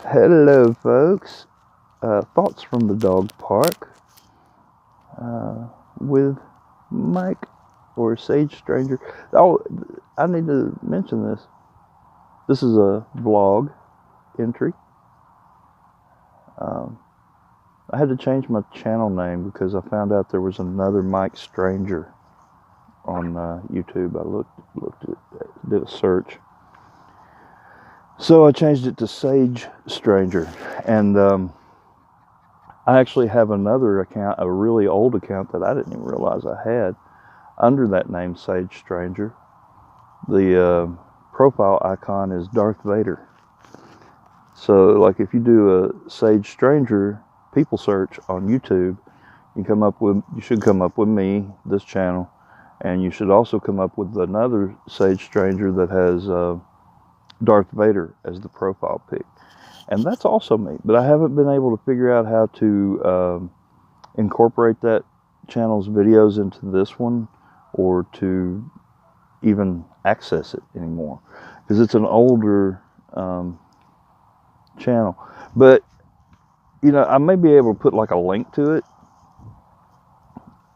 Hello, folks. Thoughts from the dog park with Mike or Sage Stranger. Oh, I need to mention this. This is a vlog entry. I had to change my channel name because I found out there was another Mike Stranger on YouTube. I did a search. So I changed it to Sage Stranger, and I actually have another account, a really old account that I didn't even realize I had under that name, Sage Stranger. The profile icon is Darth Vader. So, like, if you do a Sage Stranger people search on YouTube, you should come up with me, this channel, and you should also come up with another Sage Stranger that has Darth Vader as the profile pic. And that's also me, but I haven't been able to figure out how to incorporate that channel's videos into this one, or to even access it anymore, because it's an older channel. But I may be able to put like a link to it,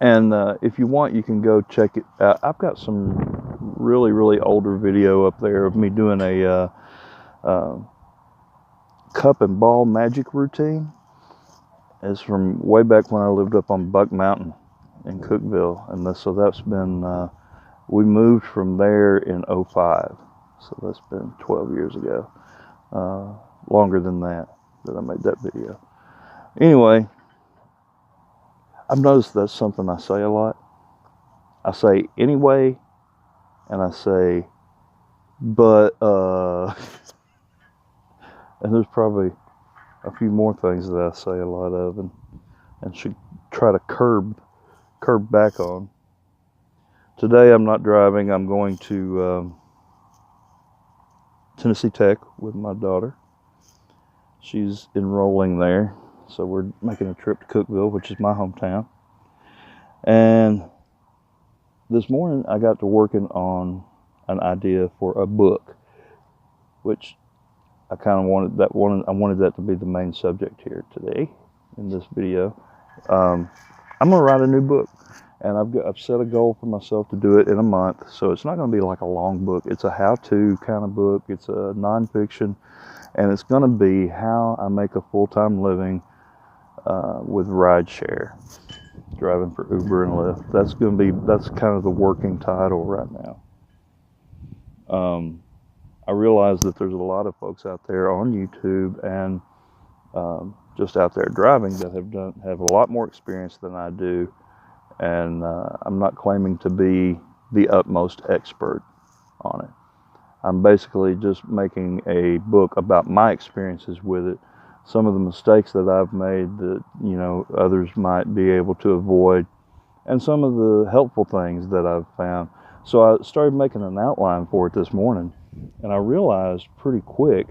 and if you want, you can go check it out. I've got some really older video up there of me doing a cup and ball magic routine. It's from way back when I lived up on Buck Mountain in Cookeville, and so that's been we moved from there in 05, so that's been 12 years ago. Longer than that I made that video. Anyway, I've noticed that's something I say a lot. I say anyway, and I say but and there's probably a few more things that I say a lot of, and should try to curb back on. Today I'm not driving. I'm going to Tennessee Tech with my daughter. She's enrolling there, so we're making a trip to Cookeville, which is my hometown. And this morning I got to working on an idea for a book, which I kind of wanted that to be the main subject here today in this video. I'm gonna write a new book, and I've set a goal for myself to do it in a month. So it's not gonna be like a long book. It's a how-to kind of book. It's a nonfiction, and it's gonna be how I make a full-time living with rideshare, driving for Uber and Lyft. That's kind of the working title right now. I realize that there's a lot of folks out there on YouTube and just out there driving that have a lot more experience than I do, and I'm not claiming to be the utmost expert on it. I'm basically just making a book about my experiences with it, some of the mistakes that I've made that others might be able to avoid, and some of the helpful things that I've found. So I started making an outline for it this morning, and I realized pretty quick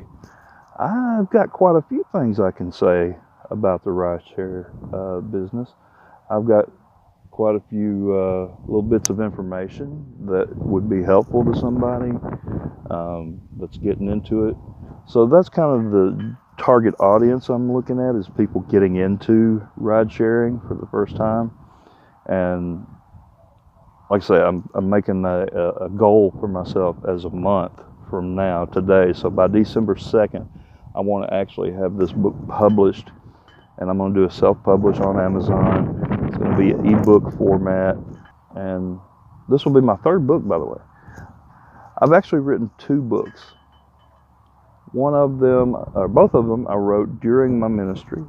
I've got quite a few things I can say about the rideshare business. I've got quite a few little bits of information that would be helpful to somebody that's getting into it. So that's kind of the target audience I'm looking at, is people getting into ride sharing for the first time. And like I say, I'm making a goal for myself as a month from now, today. So by December 2nd, I want to actually have this book published, and I'm going to do a self-publish on Amazon. It's going to be an ebook format, and this will be my third book, by the way. I've actually written 2 books. One of them, or both of them, I wrote during my ministry.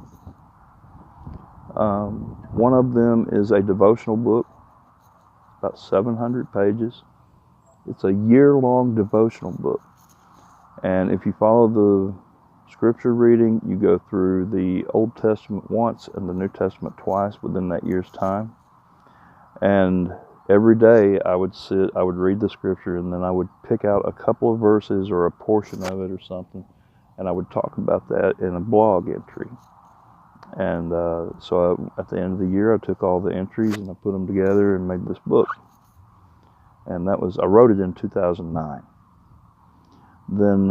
One of them is a devotional book, about 700 pages. It's a year-long devotional book. And if you follow the scripture reading, you go through the Old Testament once and the New Testament twice within that year's time. And every day I would read the scripture, and then I would pick out a couple of verses or a portion of it or something, and I would talk about that in a blog entry. And so at the end of the year, I took all the entries and I put them together and made this book. And I wrote it in 2009. Then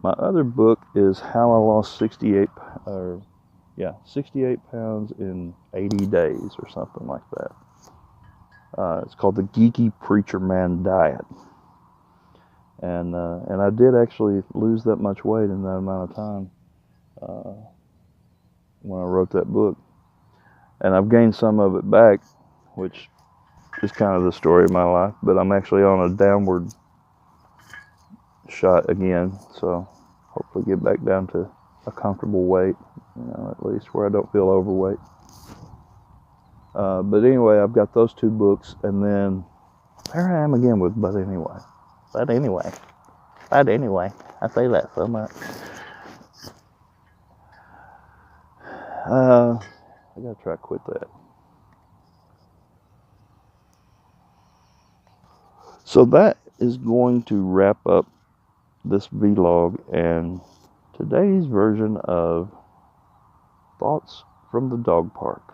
My other book is How I Lost 68 pounds in 80 days or something like that. It's called The Geeky Preacher Man Diet. And I did actually lose that much weight in that amount of time when I wrote that book. And I've gained some of it back, which is kind of the story of my life. But I'm actually on a downward shot again, so hopefully get back down to a comfortable weight, at least where I don't feel overweight. But anyway, I've got those two books, and then there I am again with But Anyway. I say that so much. I gotta try to quit that. So that is going to wrap up this vlog and today's version of Thoughts from the Dog Park.